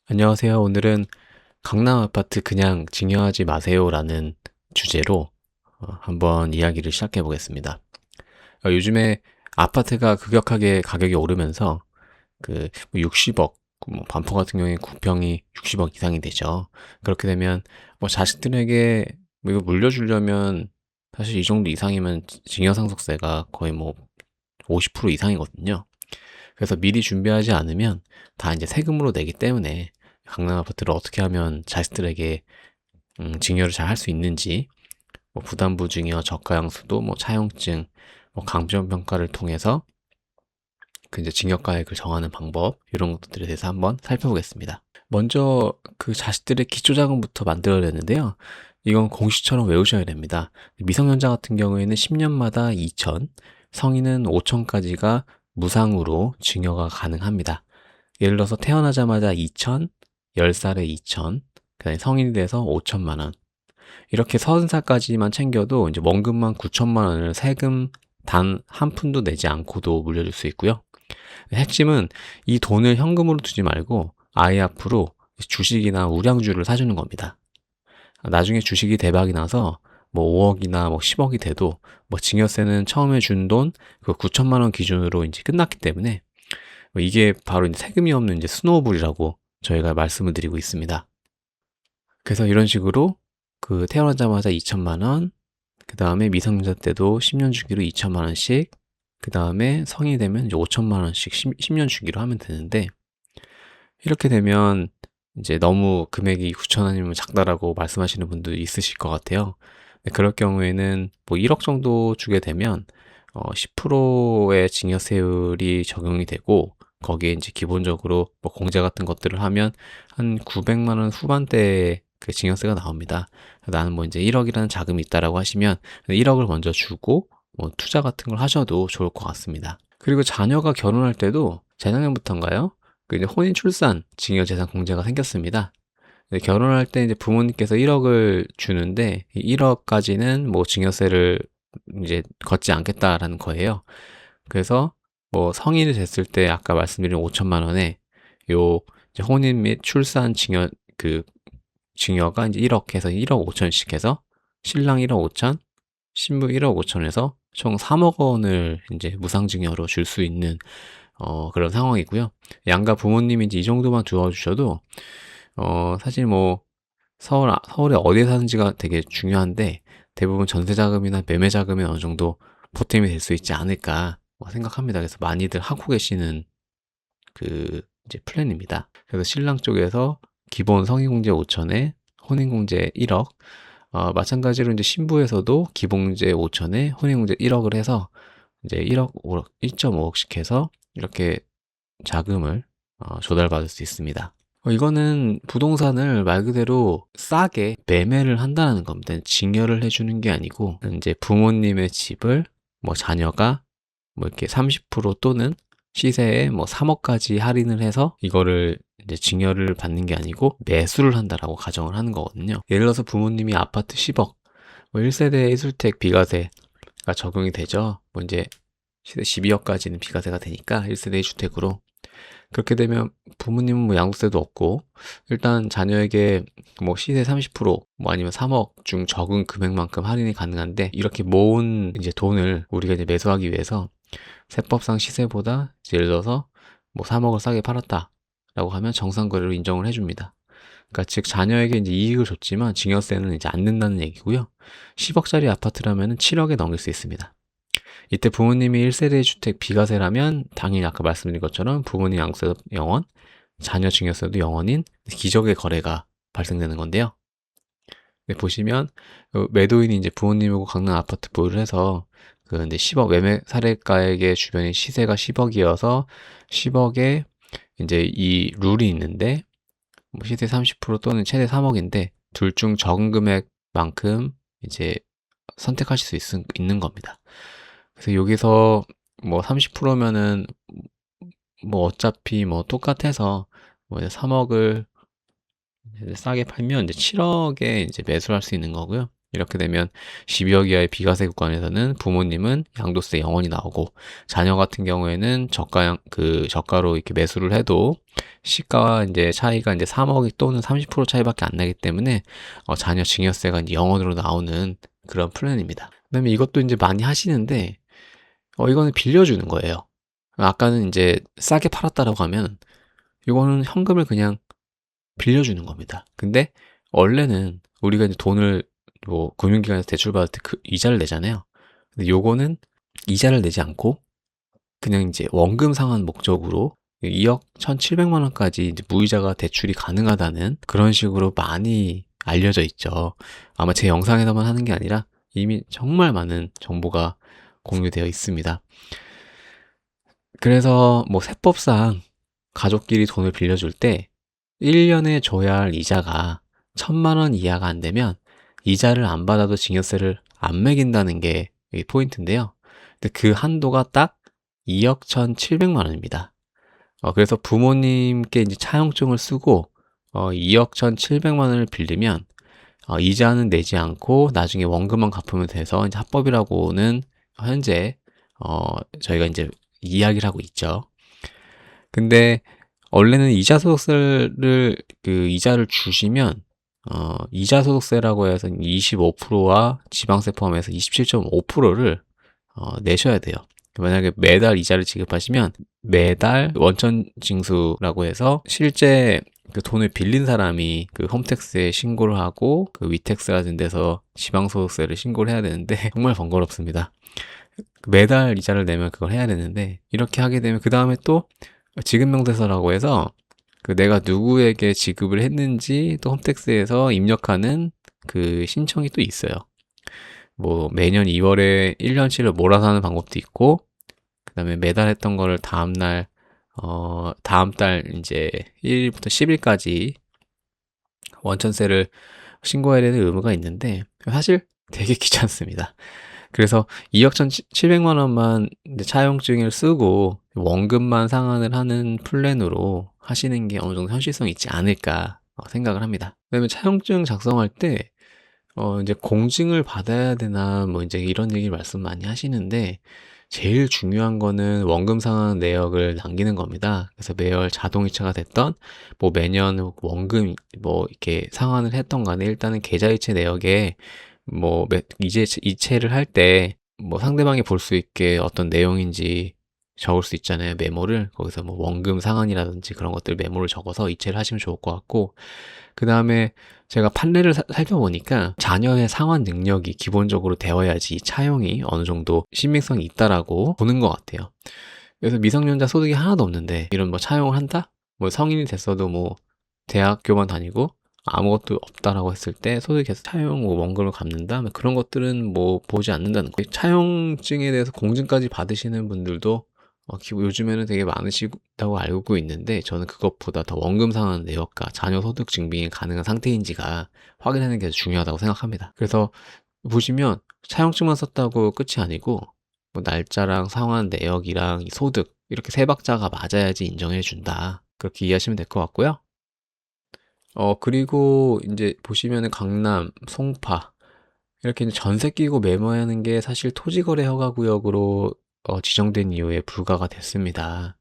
안녕하세요. 오늘은 강남 아파트 그냥 증여하지 마세요라는 주제로 한번 이야기를 시작해 보겠습니다. 요즘에 아파트가 급격하게 가격이 오르면서 그 60억, 뭐 반포 같은 경우에 9평이 60억 이상이 되죠. 그렇게 되면 뭐 자식들에게 뭐 이거 물려주려면 사실 이 정도 이상이면 증여상속세가 거의 뭐 50% 이상이거든요. 그래서 미리 준비하지 않으면 다 이제 세금으로 내기 때문에 강남 아파트를 어떻게 하면 자식들에게 증여를 잘 할 수 있는지, 뭐 부담부 증여, 저가 양수도, 뭐 차용증, 뭐 강점 평가를 통해서 그 이제 증여가액을 정하는 방법, 이런 것들에 대해서 한번 살펴보겠습니다. 먼저 그 자식들의 기초자금부터 만들어내는데요. 이건 공식처럼 외우셔야 됩니다. 미성년자 같은 경우에는 10년마다 2천, 성인은 5천까지가 무상으로 증여가 가능합니다. 예를 들어서 태어나자마자 2천, 10살에 2천, 그다음에 성인이 돼서 5천만 원. 이렇게 30살까지만 챙겨도 이제 원금만 9천만 원을 세금 단 한 푼도 내지 않고도 물려줄 수 있고요. 핵심은 이 돈을 현금으로 두지 말고 아이 앞으로 주식이나 우량주를 사주는 겁니다. 나중에 주식이 대박이 나서 뭐 5억이나 뭐 10억이 돼도 뭐 증여세는 처음에 준 돈 그 9천만 원 기준으로 이제 끝났기 때문에 이게 바로 이제 세금이 없는 이제 스노우볼이라고 저희가 말씀을 드리고 있습니다. 그래서 이런 식으로 그 태어나자마자 2천만 원, 그 다음에 미성년자 때도 10년 주기로 2천만 원씩, 그 다음에 성인이 되면 이제 5천만 원씩 10년 주기로 하면 되는데, 이렇게 되면 이제 너무 금액이 9천 원이면 작다라고 말씀하시는 분도 있으실 것 같아요. 그럴 경우에는 뭐 1억 정도 주게 되면 10%의 증여세율이 적용이 되고, 거기에 이제 기본적으로 뭐 공제 같은 것들을 하면 한 900만 원 후반대에 그 증여세가 나옵니다. 나는 뭐 이제 1억이라는 자금이 있다라고 하시면 1억을 먼저 주고 뭐 투자 같은 걸 하셔도 좋을 것 같습니다. 그리고 자녀가 결혼할 때도 재작년부터인가요? 그 이제 혼인 출산 증여재산 공제가 생겼습니다. 결혼할 때 이제 부모님께서 1억을 주는데 이 1억까지는 뭐 증여세를 이제 걷지 않겠다라는 거예요. 그래서 뭐 성인이 됐을 때 아까 말씀드린 5천만 원에 요 이제 혼인 및 출산 증여 그 증여가 이제 1억 해서 1억 5천씩 해서 신랑 1억 5천, 신부 1억 5천에서 총 3억 원을 이제 무상증여로 줄 수 있는 그런 상황이고요. 양가 부모님이 이제 이 정도만 도와주셔도 사실 뭐 서울에 어디에 사는지가 되게 중요한데 대부분 전세 자금이나 매매 자금이 어느 정도 보탬이 될 수 있지 않을까 생각합니다. 그래서 많이들 하고 계시는 그 이제 플랜입니다. 그래서 신랑 쪽에서 기본 성인공제 5천에 혼인공제 1억, 마찬가지로 이제 신부에서도 기본공제 5천에 혼인공제 1억을 해서 이제 1억, 5억, 1.5억씩 해서 이렇게 자금을 조달받을 수 있습니다. 이거는 부동산을 말 그대로 싸게 매매를 한다는 겁니다. 증여를 해주는 게 아니고 이제 부모님의 집을 뭐 자녀가 뭐 이렇게 30% 또는 시세에 뭐 3억까지 할인을 해서 이거를 이제 증여를 받는 게 아니고 매수를 한다라고 가정을 하는 거거든요. 예를 들어서 부모님이 아파트 10억, 뭐 1세대 1주택 비과세가 적용이 되죠. 뭐 이제 시세 12억까지는 비과세가 되니까 1세대 1주택으로 그렇게 되면 부모님은 뭐 양도세도 없고 일단 자녀에게 뭐 시세 30%뭐 아니면 3억 중 적은 금액만큼 할인이 가능한데 이렇게 모은 이제 돈을 우리가 이제 매수하기 위해서 세법상 시세보다 예를 들어서 뭐 3억을 싸게 팔았다라고 하면 정상거래로 인정을 해줍니다. 그러니까 즉 자녀에게 이제 이익을 줬지만 증여세는 이제 안 낸다는 얘기고요. 10억짜리 아파트라면 7억에 넘길 수 있습니다. 이때 부모님이 1세대 주택 비과세라면 당연히 아까 말씀드린 것처럼 부모님 양도세도 0원, 자녀 증여세도 0원인 기적의 거래가 발생되는 건데요. 네, 보시면 매도인이 이제 부모님이고 강남 아파트 보유를 해서 그 근데 10억 매매 사례가액의 주변의 시세가 10억이어서 10억에 이제 이 룰이 있는데 뭐 시세 30% 또는 최대 3억인데 둘 중 적은 금액만큼 이제 선택하실 수 있는 겁니다. 그래서 여기서 뭐 30%면은 뭐 어차피 뭐 똑같아서 뭐 이제 3억을 싸게 팔면 이제 7억에 이제 매수를 할 수 있는 거고요. 이렇게 되면 12억 이하의 비과세 구간에서는 부모님은 양도세 0원이 나오고, 자녀 같은 경우에는 저가로 이렇게 매수를 해도 시가와 이제 차이가 이제 3억이 또는 30% 차이밖에 안 나기 때문에 자녀 증여세가 이제 0원으로 나오는 그런 플랜입니다. 그다음에 이것도 이제 많이 하시는데 이거는 빌려주는 거예요. 아까는 이제 싸게 팔았다라고 하면 이거는 현금을 그냥 빌려주는 겁니다. 근데 원래는 우리가 이제 돈을 뭐 금융기관에서 대출 받을 때 그 이자를 내잖아요. 근데 요거는 이자를 내지 않고 그냥 이제 원금 상환 목적으로 2억 1,700만 원까지 이제 무이자가 대출이 가능하다는 그런 식으로 많이 알려져 있죠. 아마 제 영상에서만 하는 게 아니라 이미 정말 많은 정보가 공유되어 있습니다. 그래서 뭐 세법상 가족끼리 돈을 빌려줄 때 1년에 줘야 할 이자가 1,000만 원 이하가 안 되면 이자를 안 받아도 증여세를 안 매긴다는 게 포인트인데요. 근데 그 한도가 딱 2억 1,700만 원입니다. 그래서 부모님께 이제 차용증을 쓰고 2억 1,700만 원을 빌리면 이자는 내지 않고 나중에 원금만 갚으면 돼서 이제 합법이라고는 현재 저희가 이제 이야기를 하고 있죠. 근데 원래는 이자를 주시면 이자소득세라고 해서 25%와 지방세 포함해서 27.5%를 내셔야 돼요. 만약에 매달 이자를 지급하시면 매달 원천 징수라고 해서 실제 그 돈을 빌린 사람이 그 홈택스에 신고를 하고 그 위택스라는 데서 지방소득세를 신고를 해야 되는데 정말 번거롭습니다. 매달 이자를 내면 그걸 해야 되는데 이렇게 하게 되면 그 다음에 또 지급명세서라고 해서 그 내가 누구에게 지급을 했는지 또 홈택스에서 입력하는 그 신청이 또 있어요. 뭐 매년 2월에 1년치를 몰아서 하는 방법도 있고, 그 다음에 매달 했던 거를 다음 달 이제 1일부터 10일까지 원천세를 신고해야 되는 의무가 있는데 사실 되게 귀찮습니다. 그래서 2억 1,700만 원만 차용증을 쓰고 원금만 상환을 하는 플랜으로 하시는 게 어느 정도 현실성이 있지 않을까 생각을 합니다. 그다음에 차용증 작성할 때 이제 공증을 받아야 되나 뭐 이제 이런 얘기 말씀 많이 하시는데 제일 중요한 거는 원금 상환 내역을 남기는 겁니다. 그래서 매월 자동이체가 됐던 뭐 매년 원금 뭐 이렇게 상환을 했던 간에 일단은 계좌이체 내역에 뭐 이제 이체를 할 때 뭐 상대방이 볼 수 있게 어떤 내용인지 적을 수 있잖아요. 메모를 거기서 뭐 원금 상환이라든지 그런 것들 메모를 적어서 이체를 하시면 좋을 것 같고, 그 다음에 제가 판례를 살펴보니까 자녀의 상환 능력이 기본적으로 되어야지 차용이 어느 정도 신빙성이 있다라고 보는 것 같아요. 그래서 미성년자 소득이 하나도 없는데 이런 뭐 차용을 한다? 뭐 성인이 됐어도 뭐 대학교만 다니고 아무것도 없다라고 했을 때 소득에서 차용 뭐 원금을 갚는다? 뭐 그런 것들은 뭐 보지 않는다는 거예요. 차용증에 대해서 공증까지 받으시는 분들도 요즘에는 되게 많으시다고 알고 있는데 저는 그것보다 더 원금 상환 내역과 자녀 소득 증빙이 가능한 상태인지가 확인하는 게 중요하다고 생각합니다. 그래서 보시면 차용증만 썼다고 끝이 아니고 뭐 날짜랑 상환 내역이랑 소득 이렇게 세 박자가 맞아야지 인정해 준다. 그렇게 이해하시면 될 것 같고요. 그리고 이제 보시면은 강남, 송파 이렇게 이제 전세 끼고 매매하는 게 사실 토지거래 허가구역으로 지정된 이후에 불가가 됐습니다.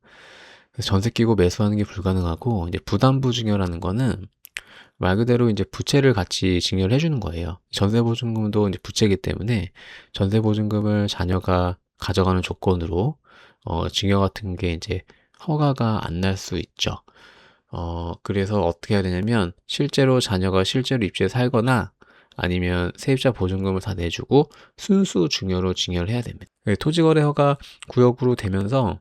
그래서 전세 끼고 매수하는 게 불가능하고 이제 부담부 증여라는 거는 말 그대로 이제 부채를 같이 증여를 해주는 거예요. 전세보증금도 이제 부채이기 때문에 전세보증금을 자녀가 가져가는 조건으로 증여 같은 게 이제 허가가 안 날 수 있죠. 그래서 어떻게 해야 되냐면 실제로 자녀가 실제로 입주해 살거나 아니면 세입자 보증금을 다 내주고 순수 증여로 증여를 해야 됩니다. 토지거래 허가 구역으로 되면서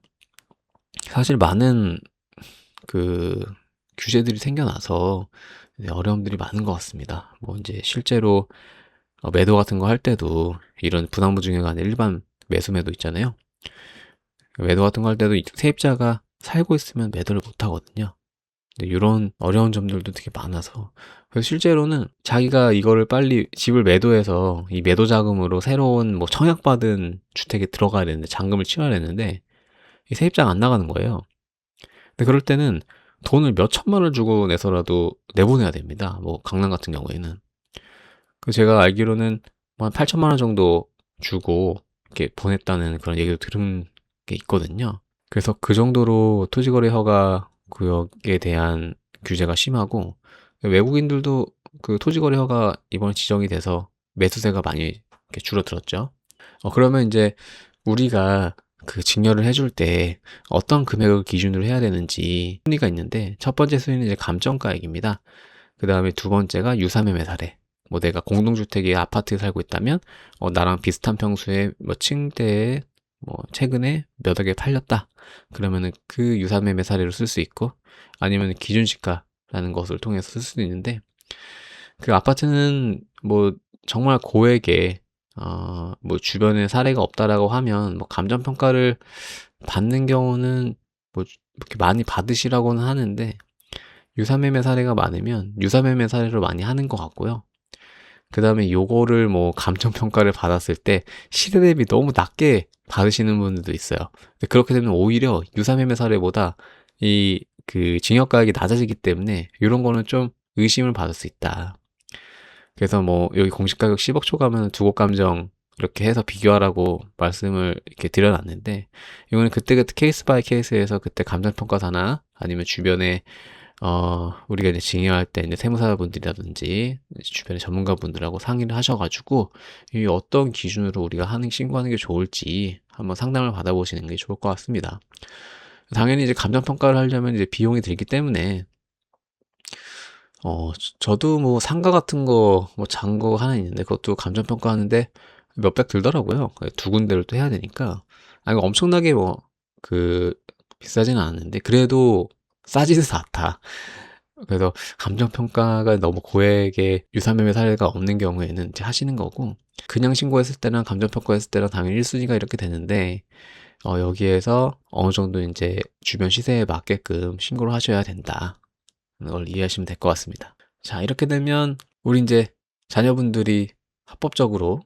사실 많은 그 규제들이 생겨나서 어려움들이 많은 것 같습니다. 뭐 이제 실제로 매도 같은 거 할 때도 이런 부담부 증여가 아니라 일반 매수 있잖아요. 매도 같은 거 할 때도 세입자가 살고 있으면 매도를 못 하거든요. 이런 어려운 점들도 되게 많아서 그래서 실제로는 자기가 이거를 빨리 집을 매도해서 이 매도 자금으로 새로운 뭐 청약받은 주택에 들어가야 되는데 잔금을 치러야 되는데 이 세입자가 안 나가는 거예요. 근데 그럴 때는 돈을 몇 천만 원을 주고 내서라도 내보내야 됩니다. 뭐 강남 같은 경우에는. 제가 알기로는 뭐 한 8천만 원 정도 주고 이렇게 보냈다는 그런 얘기를 들은 게 있거든요. 그래서 그 정도로 토지거래 허가 구역에 대한 규제가 심하고, 외국인들도 그 토지거래 허가 이번에 지정이 돼서 매수세가 많이 이렇게 줄어들었죠. 그러면 이제 우리가 그 증여를 해줄 때 어떤 금액을 기준으로 해야 되는지 순위가 있는데, 첫 번째 순위는 이제 감정가액입니다. 그 다음에 두 번째가 유사매매 사례. 뭐 내가 공동주택에 아파트에 살고 있다면, 나랑 비슷한 평수의 뭐 층대에 뭐 최근에 몇 억에 팔렸다. 그러면은 그 유사매매 사례로 쓸 수 있고, 아니면 기준시가라는 것을 통해서 쓸 수도 있는데, 그 아파트는 뭐 정말 고액의 뭐 주변에 사례가 없다라고 하면 뭐 감정평가를 받는 경우는 뭐 이렇게 많이 받으시라고는 하는데, 유사매매 사례가 많으면 유사매매 사례로 많이 하는 것 같고요. 그 다음에 요거를 뭐 감정평가를 받았을 때 시세 대비 너무 낮게 받으시는 분들도 있어요. 근데 그렇게 되면 오히려 유사매매 사례보다 이 그 징역가액이 낮아지기 때문에 이런 거는 좀 의심을 받을 수 있다. 그래서 뭐 여기 공시가격 10억 초과하면 두곡감정 이렇게 해서 비교하라고 말씀을 이렇게 드려놨는데, 이거는 그때그때 케이스 바이 케이스에서 그때 감정평가사나 아니면 주변에 우리가 이제 증여할 때 이제 세무사분들이라든지 주변의 전문가분들하고 상의를 하셔가지고 이 어떤 기준으로 우리가 신고하는 게 좋을지 한번 상담을 받아보시는 게 좋을 것 같습니다. 당연히 이제 감정평가를 하려면 이제 비용이 들기 때문에 저도 뭐 상가 같은 거 뭐 잔거 하나 있는데 그것도 감정평가 하는데 몇백 들더라고요. 두 군데를 또 해야 되니까. 이거 엄청나게 뭐 그 비싸지는 않았는데 그래도 싸지는 않다. 그래서 감정평가가 너무 고액의 유사매매 사례가 없는 경우에는 이제 하시는 거고, 그냥 신고했을 때랑 감정평가했을 때랑 당연히 1순위가 이렇게 되는데, 여기에서 어느 정도 이제 주변 시세에 맞게끔 신고를 하셔야 된다. 걸 이해하시면 될 것 같습니다. 자, 이렇게 되면 우리 이제 자녀분들이 합법적으로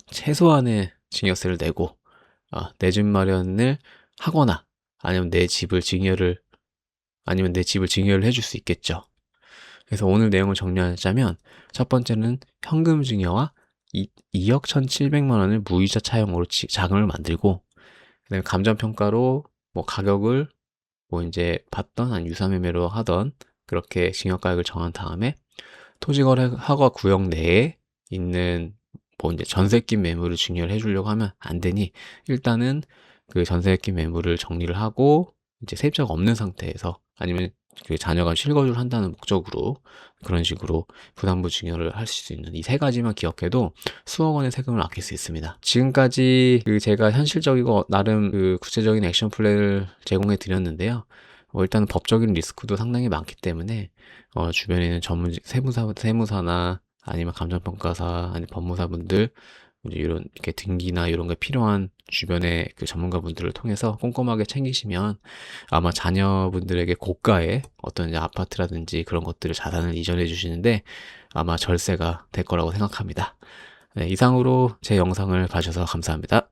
최소한의 증여세를 내고 내 집 마련을 하거나 아니면 내 집을 증여를 해줄 수 있겠죠. 그래서 오늘 내용을 정리하자면, 첫 번째는 현금 증여와 2억 1,700만 원을 무이자 차용으로 자금을 만들고, 그다음에 감정평가로 뭐 가격을 뭐 이제 받던 한 유사매매로 하던 그렇게 증여가액을 정한 다음에 토지거래 허가 구역 내에 있는 뭐 이제 전세 낀 매물을 증여를 해주려고 하면 안 되니, 일단은 그 전세 낀 매물을 정리를 하고 이제 세입자가 없는 상태에서, 아니면 그 자녀가 실거주를 한다는 목적으로 그런 식으로 부담부 증여를 할 수 있는 이 세 가지만 기억해도 수억 원의 세금을 아낄 수 있습니다. 지금까지 그 제가 현실적이고 나름 그 구체적인 액션 플랜을 제공해 드렸는데요. 일단은 법적인 리스크도 상당히 많기 때문에 주변에 있는 전문 세무사나 아니면 감정평가사 아니면 법무사분들 이제 이런 이렇게 등기나 이런 게 필요한 주변의 그 전문가분들을 통해서 꼼꼼하게 챙기시면 아마 자녀분들에게 고가의 어떤 이제 아파트라든지 그런 것들을 자산을 이전해 주시는데 아마 절세가 될 거라고 생각합니다. 네, 이상으로 제 영상을 봐주셔서 감사합니다.